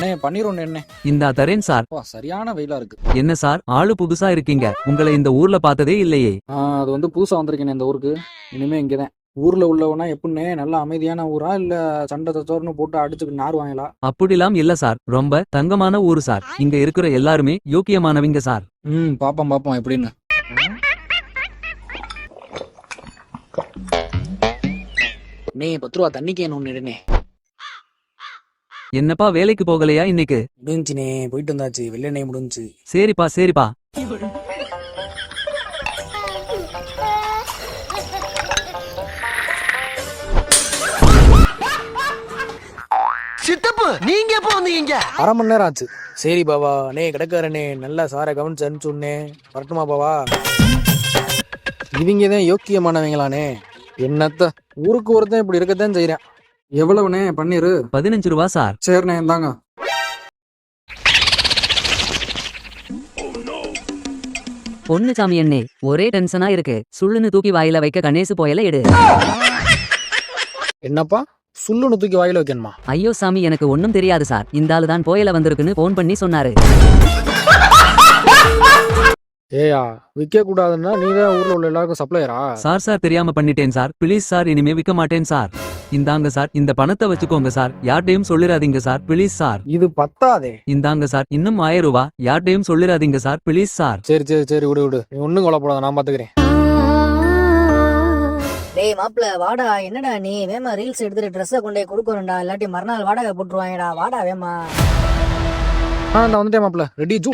அண்ணே பன்னீர் ஒண்ணு என்ன? இந்தா தரேன் சார். சரியான வெயிலா இருக்கு. என்ன சார் ஆளு புதுசா இருக்கீங்க, உங்களை இந்த ஊர்ல பார்த்ததே இல்லையே. அது வந்து புதுசா வந்திருக்கேன் இந்த ஊருக்கு. இனிமே இங்கதான். ஊர்ல உள்ளவனா எப்படின்னே நல்ல அமைதியான ஊரா இல்ல சண்டை தச்சோர்னு போட்டு அடிச்சுட்டு நாருவாங்களா? அப்படிலாம் இல்ல சார், ரொம்ப தங்கமான ஊரு சார். இங்க இருக்கிற எல்லாருமே யோக்கியமானவங்க சார். பாப்போம் எப்படின்னு. நீ 10 ரூபா தண்ணிக்கு என்ன ஒண்ணு. என்னப்பா வேலைக்கு போகலையா இன்னைக்கு? முடிஞ்சுனே, போயிட்டு வந்தாச்சு. வெள்ளெண்ணெய் முடிஞ்சு. சரிப்பா. சித்தப்பு நீங்க எப்போ வந்தீங்க? அரை மணி நேரம் ஆச்சு. சரி பாவா, நே கிடக்காரனே நல்லா சாரை கவனிச்சு அனுப்பிச்சுன்னே. வரட்டுமா பாவா? இவங்க தான் யோக்கியமானவங்களானே. என்னத்த ஊருக்கு ஒருத்தன் இப்படி இருக்கத்தான் செய்யறேன். எவ்வளவுனே பன்னீரு? 15 ரூபா சார். சரிண்ணே இந்தாங்க. பொண்ணு சாமி அண்ணே, ஒரே டென்ஷனா இருக்கு. சுள்ளுன்னு தூக்கி வாயில வைக்க கணேசு போயல எடு. என்னப்பா சுள்ளுன்னு தூக்கி வாயில வைக்கணுமா? ஐயோ சாமி, எனக்கு ஒன்னும் தெரியாது சார். இந்த ஆளு தான் போயல வந்திருக்குன்னு போன் பண்ணி சொன்னாரு. ஏயா விற்க கூடாதுன்னா நீதான் ஊர்ல உள்ள எல்லாருக்கும் சப்ளையரா? சார் தெரியாம பண்ணிட்டேன் சார். ப்ளீஸ் சார், இனிமே விற்க மாட்டேன் சார். இந்தாங்க சார், இந்த பணத்தை வச்சுக்கோங்க சார். யார்ட்டையும் சொல்லிடாதீங்க சார், ப்ளீஸ் சார். இது பத்தாதே. இந்தாங்க சார், இன்னும் 1000 ரூபா. யார்ட்டையும் சொல்லிடாதீங்க சார், ப்ளீஸ் சார். சரி விடு. நீ ஒன்னும் கொல்லப்படாத, நான் பாத்துக்கிறேன். டேய் மாப்ள வாடா. என்னடா நீ வேமா ரீல்ஸ் எடுத்துட்டு ட்ரெஸ்ஸை கொண்டே கொடுக்கணும்டா, இல்லாட்டி மறுநாள் வாடகை போட்டுருவாங்கடா. வாடா வேமா. நான் வந்துட்டேன் மாப்ள. Ready zoo.